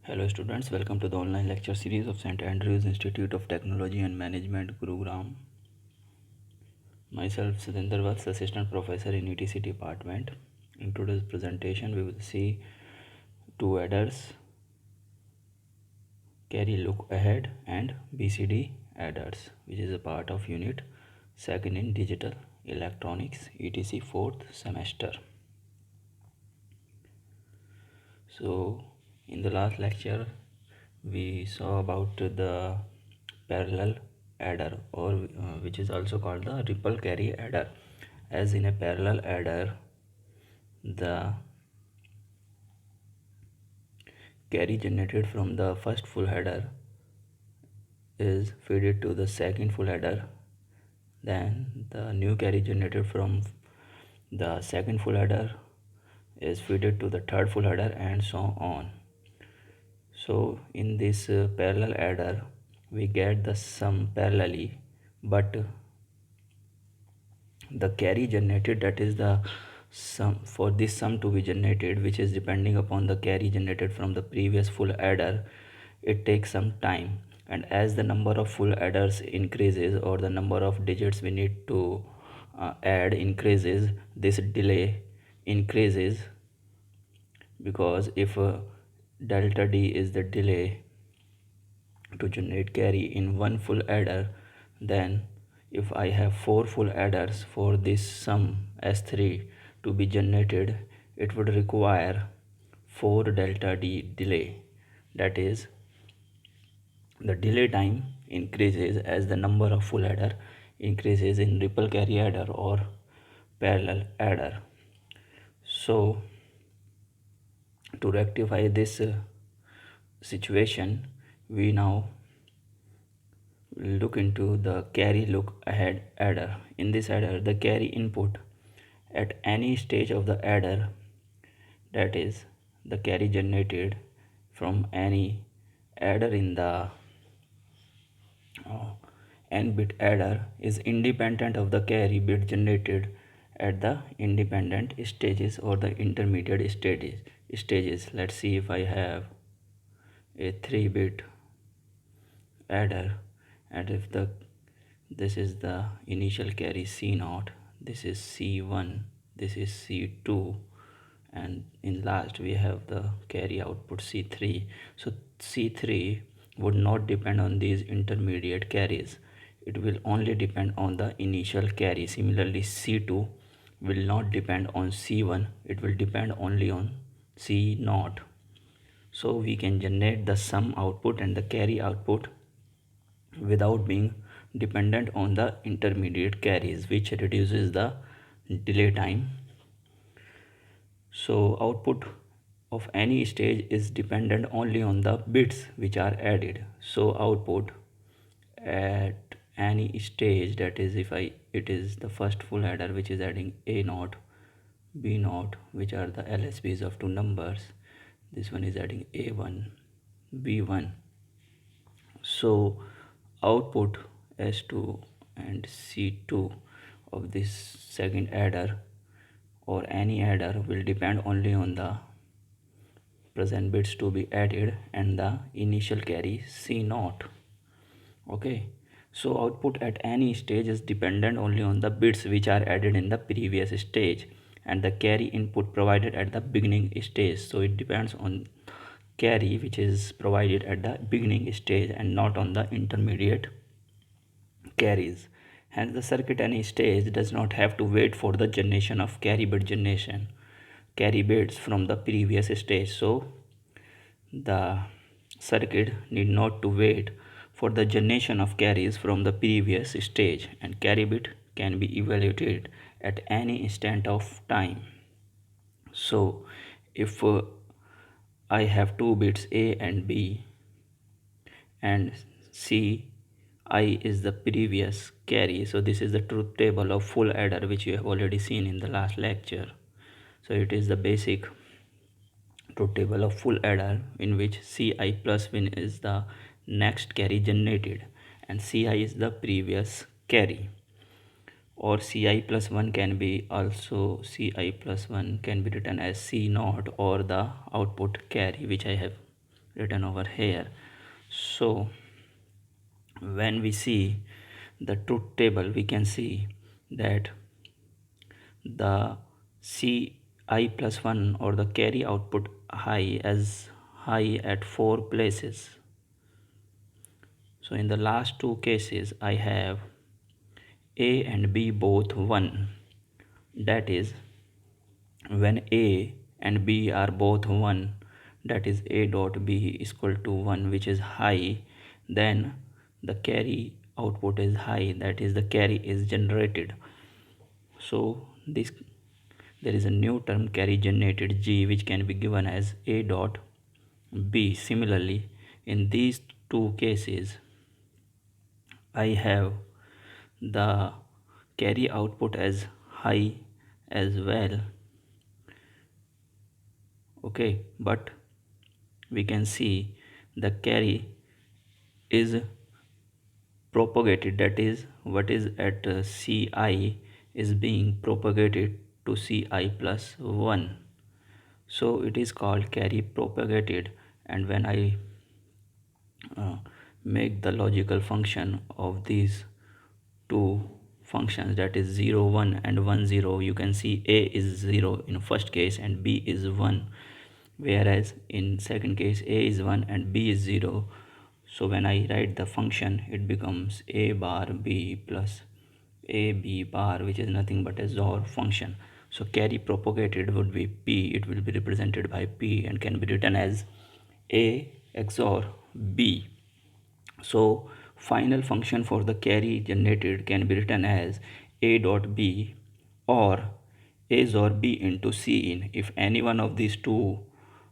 Hello students, welcome to the online lecture series of St. Andrews Institute of Technology and Management, Gurugram. Myself Sudhinder Vats, Assistant Professor in ETC Department. In today's presentation we will see two adders, carry look ahead and BCD adders, which is a part of unit 2nd in Digital Electronics ETC 4th semester. So in the last lecture we saw about the parallel adder, or which is also called the ripple carry adder. As in a parallel adder, the carry generated from the first full adder is fed to the second full adder, then the new carry generated from the second full adder is fed to the third full adder, and so on. So in this parallel adder we get the sum parallelly, but the carry generated, that is the sum, for this sum to be generated, which is depending upon the carry generated from the previous full adder, it takes some time. And as the number of full adders increases, or the number of digits we need to add increases, this delay increases, because if delta d is the delay to generate carry in one full adder, then if I have 4 full adders for this sum S3 to be generated, it would require 4 delta D delay. That is, the delay time increases as the number of full adder increases in ripple carry adder or parallel adder. So to rectify this situation, we now look into the carry look ahead adder. In this adder, the carry input at any stage of the adder, that is the carry generated from any adder in the n bit adder, is independent of the carry bit generated at the independent stages or the intermediate stages. Let's see, if I have a 3-bit adder, and if this is the initial carry C0, this is C1, this is C2, and in last we have the carry output C3. So C3 would not depend on these intermediate carries, it will only depend on the initial carry. Similarly, C2 will not depend on C1, it will depend only on C0. So we can generate the sum output and the carry output without being dependent on the intermediate carries, which reduces the delay time. So output of any stage is dependent only on the bits which are added. So output at any stage, that is, if it is the first full adder which is adding A0, B0, which are the LSBs of two numbers, this one is adding A1, B1. So output S2 and C2 of this second adder or any adder will depend only on the present bits to be added and the initial carry C0. Okay, so output at any stage is dependent only on the bits which are added in the previous stage and the carry input provided at the beginning stage. So it depends on carry which is provided at the beginning stage and not on the intermediate carries. Hence the circuit any stage does not have to wait for the generation of carry bits from the previous stage. So the circuit need not to wait for the generation of carries from the previous stage, and carry bit can be evaluated at any instant of time. So if I have two bits A and B, and C I is the previous carry, so this is the truth table of full adder which you have already seen in the last lecture. So it is the basic truth table of full adder in which Ci plus 1 is the next carry generated and Ci is the previous carry, or Ci plus 1 can be also Ci plus 1 can be written as C0 or the output carry which I have written over here. So when we see the truth table, we can see that the Ci plus 1 or the carry output high as high at 4 places. So in the last two cases I have A and B both 1. That is, when A and B are both 1, that is A dot B is equal to 1, which is high, then the carry output is high, that is the carry is generated. So this, there is a new term carry generated G, which can be given as A dot B. Similarly, in these two cases I have the carry output as high as well. Okay, but we can see the carry is propagated, that is what is at Ci is being propagated to Ci plus 1. So it is called carry propagated. And when I make the logical function of these two functions, that is 0 1 and 1 0, you can see A is 0 in first case and B is 1, whereas in second case A is 1 and B is 0. So when I write the function, it becomes A bar B plus A B bar, which is nothing but a XOR function. So carry propagated would be P, it will be represented by P and can be written as A XOR B. So final function for the carry generated can be written as A dot B or A XOR B into C in. If any one of these two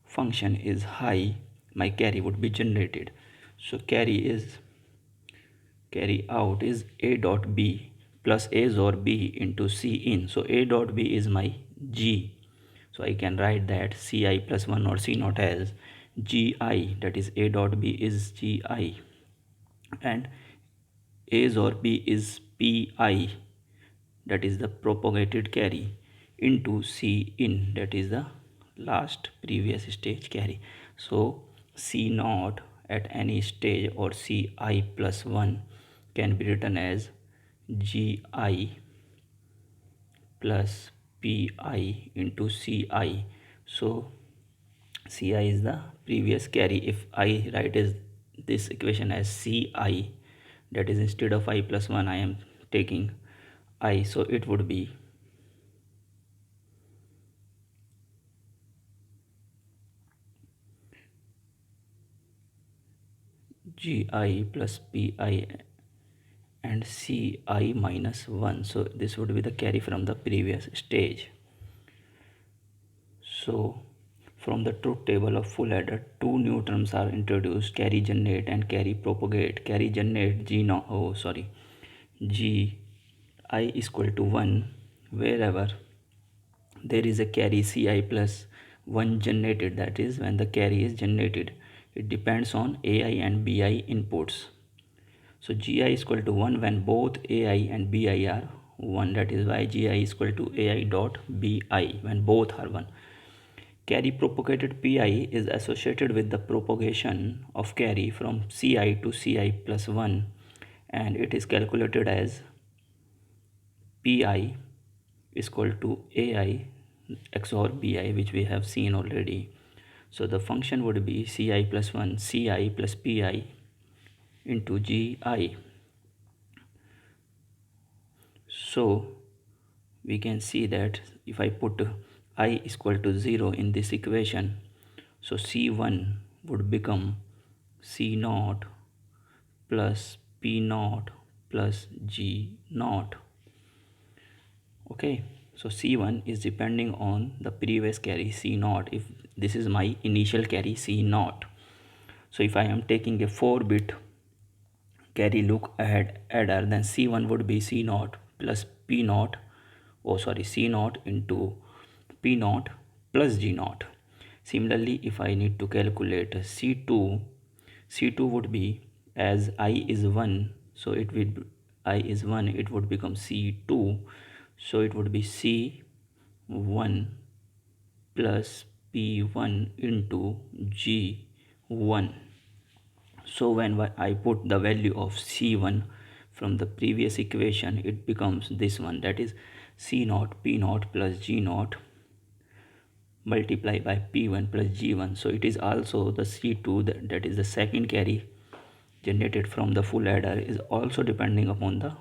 function is high, my carry would be generated. So carry out is A dot B plus A XOR B into C in. So A dot B is my G. So I can write that Ci plus 1 or C naught as Gi, that is A dot B is Gi, and A XOR B is Pi, that is the propagated carry, into C in, that is the last previous stage carry. So C naught at any stage or Ci plus 1 can be written as Gi plus Pi into Ci. So Ci is the previous carry. If I write this equation as Ci, that is instead of I plus 1 I am taking I, so it would be Gi plus Pi and Ci minus 1. So this would be the carry from the previous stage. So from the truth table of full adder, two new terms are introduced: carry generate and carry propagate. Carry generate Gi is equal to 1 wherever there is a carry Ci plus 1 generated, that is when the carry is generated. It depends on Ai and Bi inputs. So Gi is equal to 1 when both Ai and Bi are 1, that is why Gi is equal to Ai dot Bi when both are 1. Carry propagated Pi is associated with the propagation of carry from Ci to Ci plus 1, and it is calculated as Pi is equal to Ai XOR Bi, which we have seen already. So the function would be Ci plus 1 Ci plus Pi into Gi. So we can see that if I put I is equal to 0 in this equation, so C1 would become C naught plus P naught plus G naught. Okay, so C1 is depending on the previous carry C naught. If this is my initial carry C naught, so if I am taking a 4-bit carry look ahead adder, then C1 would be C naught plus P naught, C naught into P naught plus G naught. Similarly, if I need to calculate C2 would be, as I is 1, so it will I is 1, it would become C2, so it would be C1 plus P1 into G1 1. So when I put the value of C1 from the previous equation, it becomes this one, that is C naught P naught plus G naught multiply by P1 plus G1. So it is also the C2, that is the second carry generated from the full adder, is also depending upon the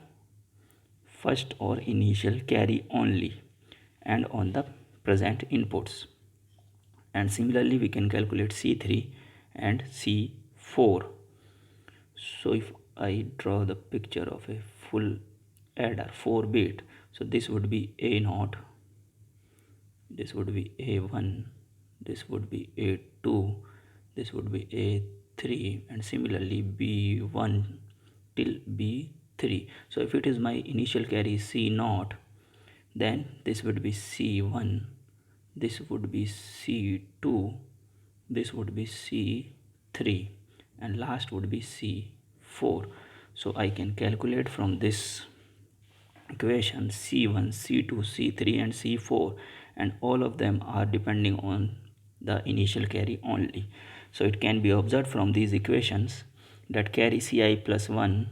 first or initial carry only and on the present inputs. And similarly we can calculate C3 and C4. So if I draw the picture of a full adder 4 bit, so this would be A0, this would be A1, this would be A2, this would be A3, and similarly B1 till B3. So if it is my initial carry C0, then this would be C1, this would be C2, this would be C3, and last would be C4. So I can calculate from this equation C1, C2, C3 and C4, and all of them are depending on the initial carry only. So it can be observed from these equations that carry Ci plus 1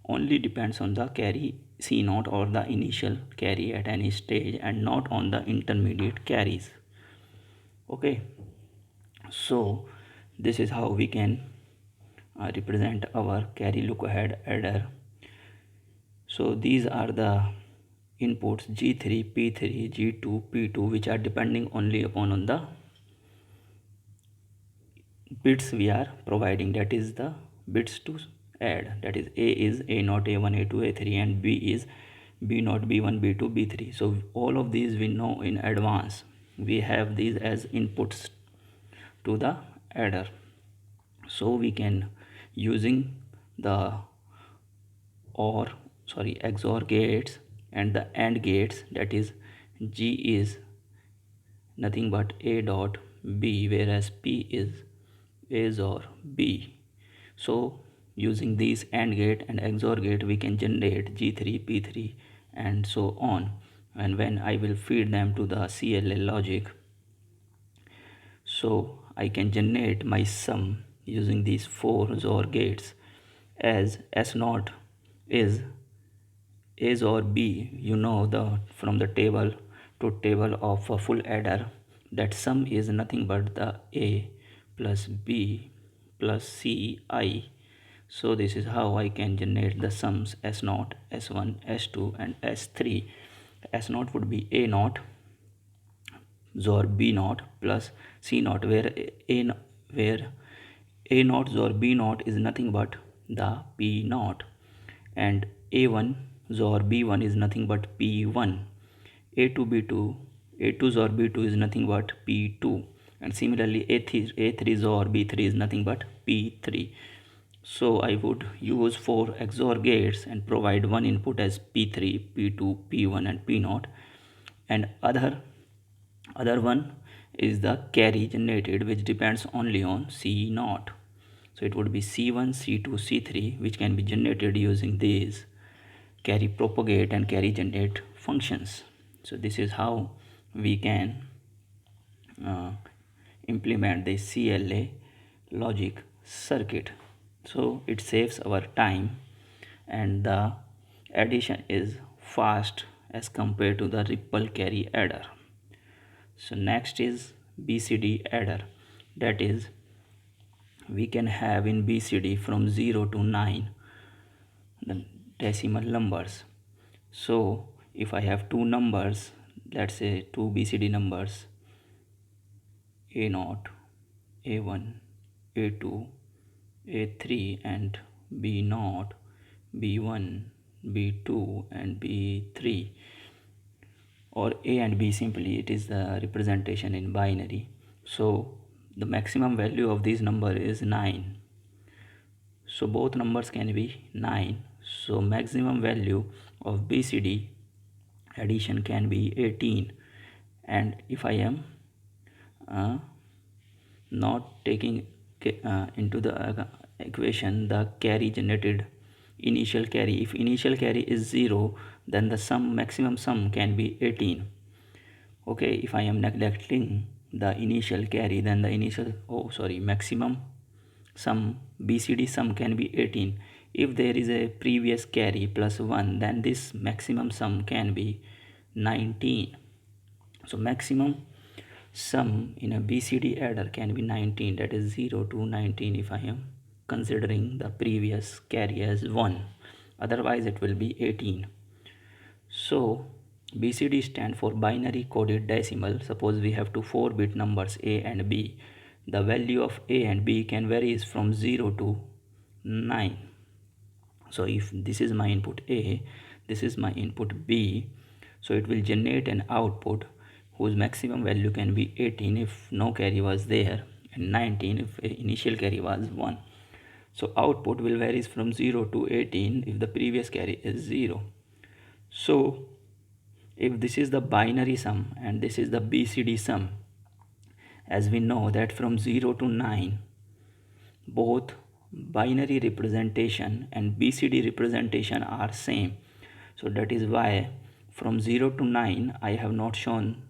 only depends on the carry C0 or the initial carry at any stage and not on the intermediate carries. Okay, so this is how we can represent our carry look ahead adder. So these are the inputs G3, P3, G2, P2, which are depending only upon the bits we are providing, that is the bits to add, that is A is A0, A1, A2, A3, and B is B0, B1, B2, B3. So all of these we know in advance. We have these as inputs to the adder. So we can, using the XOR gates and the AND gates, that is G is nothing but A dot B, whereas P is A XOR B. So using these AND gate and XOR gate, we can generate G3, P3 and so on. And when I will feed them to the CLA logic, so I can generate my sum using these 4 XOR gates as S0 is A XOR B. You know from the table of a full adder that sum is nothing but the A plus B plus Ci. So this is how I can generate the sums S0, S1, S2 and S3. S0 would be A0 XOR B0 plus C0, where A0 XOR B0 is nothing but the P0, and A1 XOR B1 is nothing but P1. A2 B2 A2 XOR B2 is nothing but P2, and similarly A3 XOR B3 is nothing but P3. So I would use 4 XOR gates and provide one input as P3, P2, P1 and P0, and other one is the carry generated, which depends only on C0. So it would be C1, C2, C3, which can be generated using these carry propagate and carry generate functions. So this is how we can implement the CLA logic circuit. So it saves our time and the addition is fast as compared to the ripple carry adder. So next is BCD adder, that is we can have in BCD from 0 to 9 the decimal numbers. So if I have two numbers, let's say two BCD numbers A0, A1, A2, A3 and B0, B1, B2 and B3, or A and B, simply it is the representation in binary. So the maximum value of this number is 9. So both numbers can be 9. So maximum value of BCD addition can be 18. And if I am not taking into the equation the carry generated, initial carry, if initial carry is 0, then the maximum sum can be 18. Okay, if I am neglecting the initial carry, then the maximum sum, BCD sum can be 18. If there is a previous carry plus 1, then this maximum sum can be 19. So maximum sum in a BCD adder can be 19, that is 0 to 19 if I am considering the previous carry as 1. Otherwise it will be 18. So BCD stand for binary coded decimal. Suppose we have two 4-bit numbers A and B. The value of A and B can vary from 0 to 9. So if this is my input A, this is my input B, so it will generate an output whose maximum value can be 18 if no carry was there and 19 if initial carry was 1. So output will vary from 0 to 18 if the previous carry is 0. So if this is the binary sum and this is the BCD sum, as we know that from 0 to 9 both binary representation and BCD representation are same. So that is why from 0 to 9 I have not shown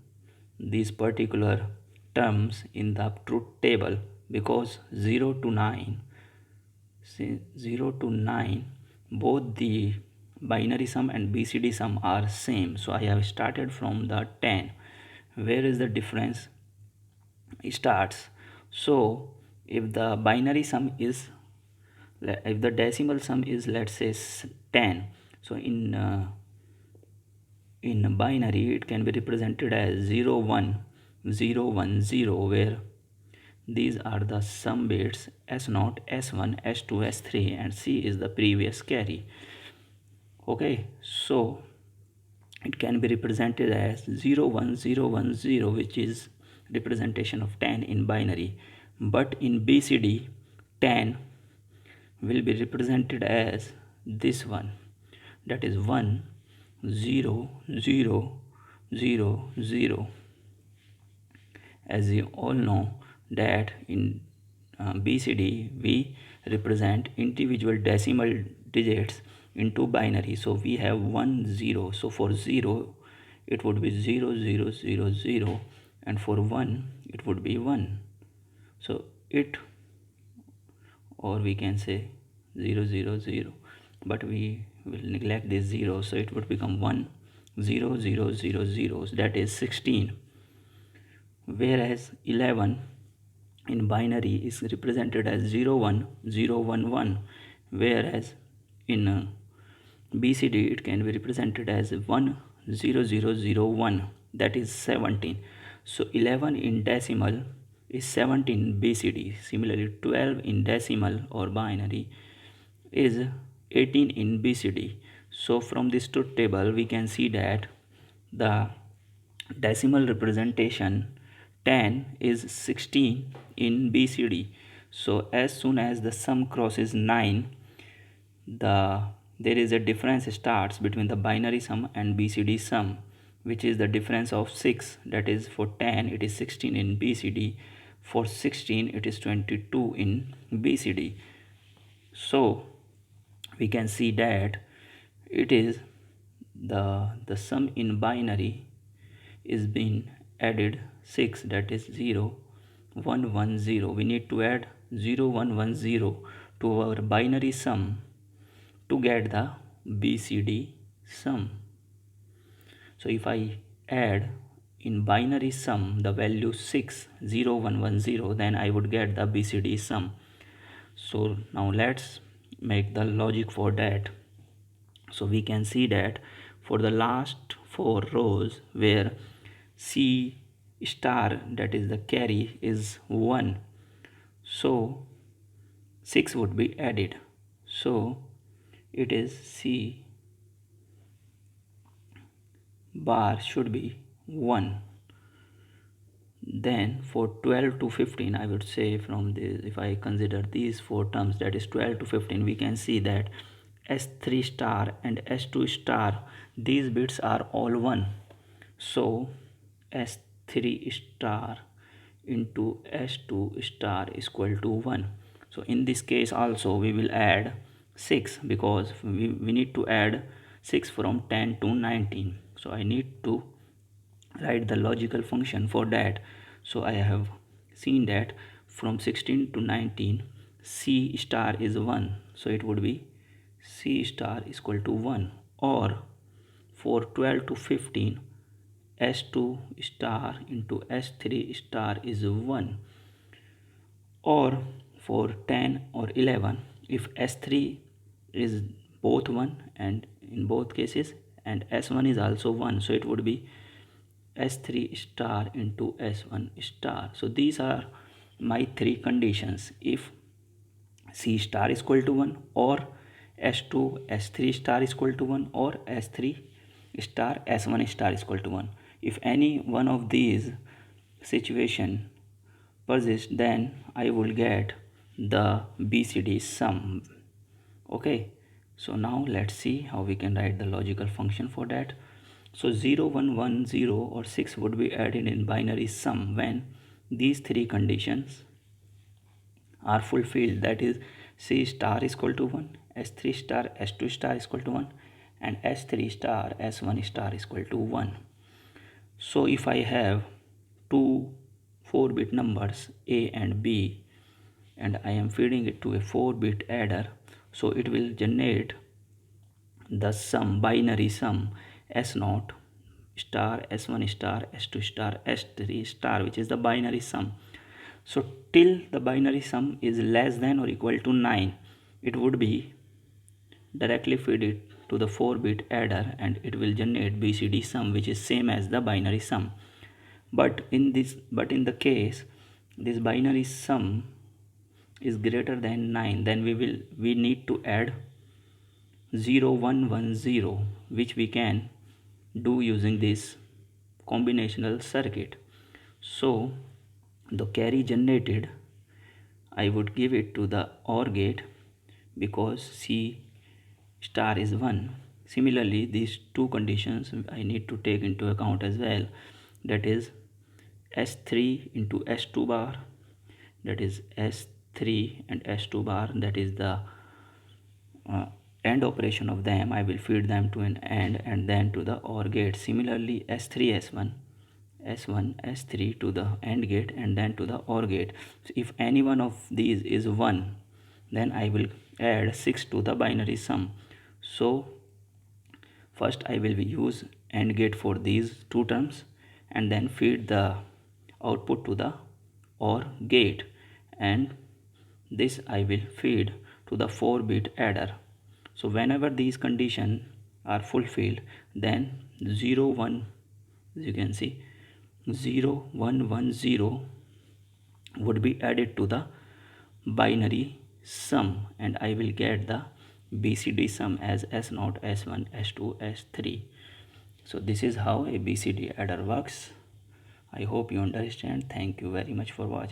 these particular terms in the truth table, because 0 to 9 both the binary sum and BCD sum are same. So I have started from the 10. Where is the difference starts? So if the binary sum is, if the decimal sum is, let's say 10, so in binary it can be represented as 0 1 0 1 0, where these are the sum bits S0, S1, S2, S3, and C is the previous carry. Okay, so it can be represented as 0 1 0 1 0, which is representation of 10 in binary. But in BCD, 10 will be represented as this one, that is 1 0 0 0 0. As you all know that in BCD we represent individual decimal digits into binary. So we have 1 0. So for 0 it would be 0 0 0 0, and for 1 it would be 1. So it, or we can say 0 0 0, but we will neglect this 0, so it would become 1 0 0 0 0, that is 16. Whereas 11 in binary is represented as 0 1 0 1 1, whereas in BCD it can be represented as 1 0 0 0 1, that is 17. So 11 in decimal is 17 in BCD. Similarly 12 in decimal or binary is 18 in BCD. So from this truth table we can see that the decimal representation 10 is 16 in BCD. So as soon as the sum crosses 9, there is a difference starts between the binary sum and BCD sum, which is the difference of 6. That is, for 10 it is 16 in BCD, for 16 it is 22 in BCD. So we can see that it is the sum in binary is being added 6, that is 0 1 1 0. We need to add 0 1 1 0 to our binary sum to get the BCD sum. So if I add in binary sum the value 6 0 1 1 0, then I would get the BCD sum. So now let's make the logic for that. So we can see that for the last 4 rows where C star, that is the carry, is 1, so 6 would be added. So it is C bar should be 1. Then for 12 to 15, I would say from this, if I consider these 4 terms, that is 12 to 15, we can see that S3 star and S2 star, these bits are all 1. So S3 star into S2 star is equal to 1. So in this case also we will add 6, because we need to add 6 from 10 to 19. So I need to write the logical function for that. So I have seen that from 16 to 19 C star is 1, so it would be C star is equal to 1. Or for 12 to 15, S2 star into S3 star is 1. Or for 10 or 11, if S3 is both 1 and in both cases, and S1 is also 1, so it would be S3 star into S1 star. So these are my three conditions. If C star is equal to 1, or S2 S3 star is equal to 1, or S3 star S1 star is equal to 1. If any one of these situation persists, then I will get the BCD sum. Okay, so now let's see how we can write the logical function for that. So 0 1 1 0 or 6 would be added in binary sum when these three conditions are fulfilled, that is C star is equal to 1, S3 star S2 star is equal to 1, and S3 star S1 star is equal to 1. So if I have two 4-bit numbers A and B, and I am feeding it to a 4-bit adder, so it will generate the sum, binary sum, S0 star S1 star S2 star S3 star, which is the binary sum. So till the binary sum is less than or equal to 9, it would be directly feed it to the 4-bit adder and it will generate BCD sum, which is same as the binary sum. But in the case this binary sum is greater than 9, then we need to add 0 1 1 0, which we can do using this combinational circuit. So the carry generated, I would give it to the OR gate because C star is 1. Similarly, these two conditions I need to take into account as well, that is S3 into S2 bar, that is S3 and S2 bar, that is the AND operation of them. I will feed them to an AND and then to the OR gate. Similarly, S3 S1 S1 S3 to the AND gate and then to the OR gate. So if any one of these is 1, then I will add 6 to the binary sum. So first I will use AND gate for these two terms and then feed the output to the OR gate, and this I will feed to the 4-bit adder. So whenever these conditions are fulfilled, then 0 1, as you can see, 0 1 1 0 would be added to the binary sum and I will get the BCD sum as S0 S1 S2 S3. So this is how a BCD adder works. I hope you understand. Thank you very much for watching.